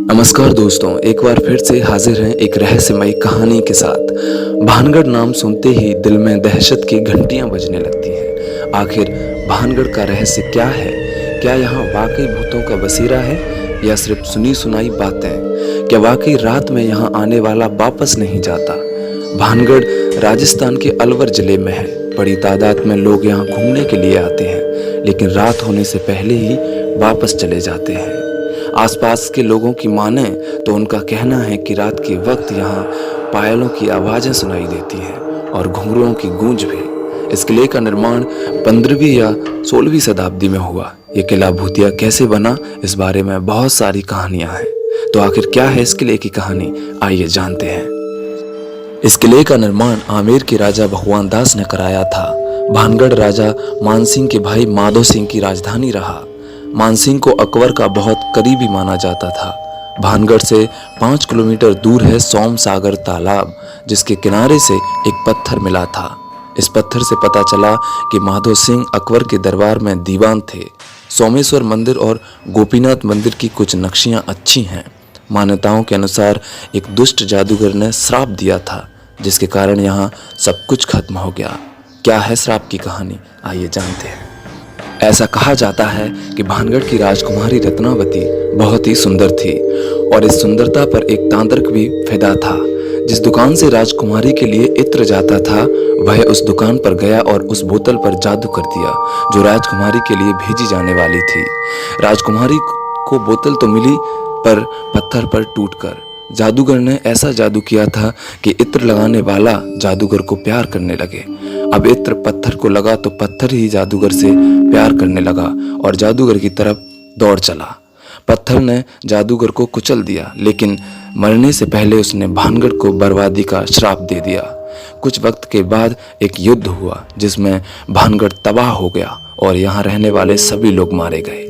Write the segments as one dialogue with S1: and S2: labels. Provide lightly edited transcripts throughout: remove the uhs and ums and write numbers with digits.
S1: नमस्कार दोस्तों, एक बार फिर से हाजिर हैं एक रहस्यमयी कहानी के साथ। भानगढ़ नाम सुनते ही दिल में दहशत की घंटियां बजने लगती हैं। आखिर भानगढ़ का रहस्य क्या है? क्या यहाँ वाकई भूतों का बसेरा है या सिर्फ सुनी सुनाई बातें? क्या वाकई रात में यहाँ आने वाला वापस नहीं जाता? भानगढ़ राजस्थान के अलवर जिले में है। बड़ी तादाद में लोग यहाँ घूमने के लिए आते हैं, लेकिन रात होने से पहले ही वापस चले जाते हैं। आसपास के लोगों की माने तो उनका कहना है कि रात के वक्त यहाँ पायलों की आवाज़ें सुनाई देती हैं और घुंघरुओं की गूंज भी। इस किले का निर्माण 15वीं या 16वीं शताब्दी में हुआ। ये किला भूतिया कैसे बना, इस बारे में बहुत सारी कहानियां हैं। तो आखिर क्या है इस किले की कहानी, आइए जानते हैं। इस किले का निर्माण आमेर के राजा भगवान दास ने कराया था। भानगढ़ राजा मानसिंह के भाई माधो सिंह की राजधानी रहा। मानसिंह को अकबर का बहुत करीबी माना जाता था। भानगढ़ से 5 किलोमीटर दूर है सोम सागर तालाब, जिसके किनारे से एक पत्थर मिला था। इस पत्थर से पता चला कि माधो सिंह अकबर के दरबार में दीवान थे। सोमेश्वर मंदिर और गोपीनाथ मंदिर की कुछ नक्शियां अच्छी हैं। मान्यताओं के अनुसार एक दुष्ट जादूगर ने श्राप दिया था, जिसके कारण यहाँ सब कुछ खत्म हो गया। क्या है श्राप की कहानी, आइए जानते हैं। ऐसा कहा जाता है कि भानगढ़ की राजकुमारी रत्नावती बहुत ही सुंदर थी और इस सुंदरता पर एक तांत्रिक भी फिदा था। जिस दुकान से राजकुमारी के लिए इत्र जाता था, वह उस दुकान पर गया और उस बोतल पर जादू कर दिया जो राजकुमारी के लिए भेजी जाने वाली थी। राजकुमारी को बोतल तो मिली, पर पत्थर पर टूटकर। जादूगर ने ऐसा जादू किया था कि इत्र लगाने वाला जादूगर को प्यार करने लगे। अब इत्र पत्थर को लगा तो पत्थर ही जादूगर से प्यार करने लगा और जादूगर की तरफ दौड़ चला। पत्थर ने जादूगर को कुचल दिया, लेकिन मरने से पहले उसने भानगढ़ को बर्बादी का श्राप दे दिया। कुछ वक्त के बाद एक युद्ध हुआ, जिसमें भानगढ़ तबाह हो गया और यहाँ रहने वाले सभी लोग मारे गए।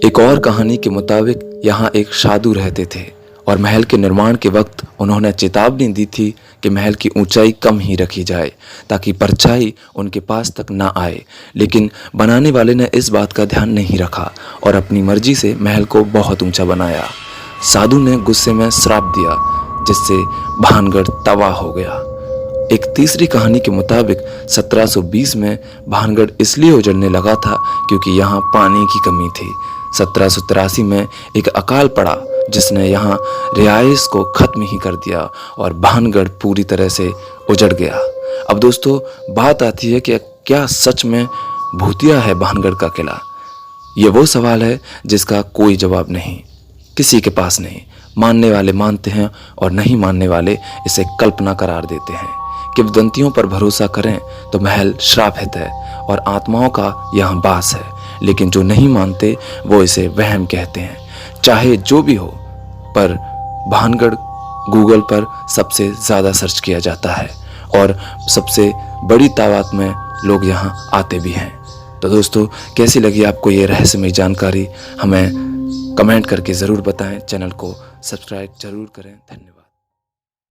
S1: एक और कहानी के मुताबिक यहाँ एक साधु रहते थे और महल के निर्माण के वक्त उन्होंने चेतावनी दी थी कि महल की ऊंचाई कम ही रखी जाए ताकि परछाई उनके पास तक ना आए। लेकिन बनाने वाले ने इस बात का ध्यान नहीं रखा और अपनी मर्जी से महल को बहुत ऊंचा बनाया। साधु ने गुस्से में श्राप दिया, जिससे भानगढ़ तबाह हो गया। एक तीसरी कहानी के मुताबिक 1720 में भानगढ़ इसलिए उजड़ने लगा था क्योंकि यहाँ पानी की कमी थी। 1783 में एक अकाल पड़ा, जिसने यहाँ रिहाइश को खत्म ही कर दिया और भानगढ़ पूरी तरह से उजड़ गया। अब दोस्तों, बात आती है कि क्या सच में भूतिया है भानगढ़ का किला? ये वो सवाल है जिसका कोई जवाब नहीं, किसी के पास नहीं। मानने वाले मानते हैं और नहीं मानने वाले इसे कल्पना करार देते हैं। किंवदंतियों पर भरोसा करें तो महल श्रापित है और आत्माओं का यहाँ वास है, लेकिन जो नहीं मानते वो इसे वहम कहते हैं। चाहे जो भी हो, पर भानगढ़ गूगल पर सबसे ज़्यादा सर्च किया जाता है और सबसे बड़ी तादाद में लोग यहाँ आते भी हैं। तो दोस्तों, कैसी लगी आपको ये रहस्यमय जानकारी? हमें कमेंट करके ज़रूर बताएं। चैनल को सब्सक्राइब ज़रूर करें। धन्यवाद।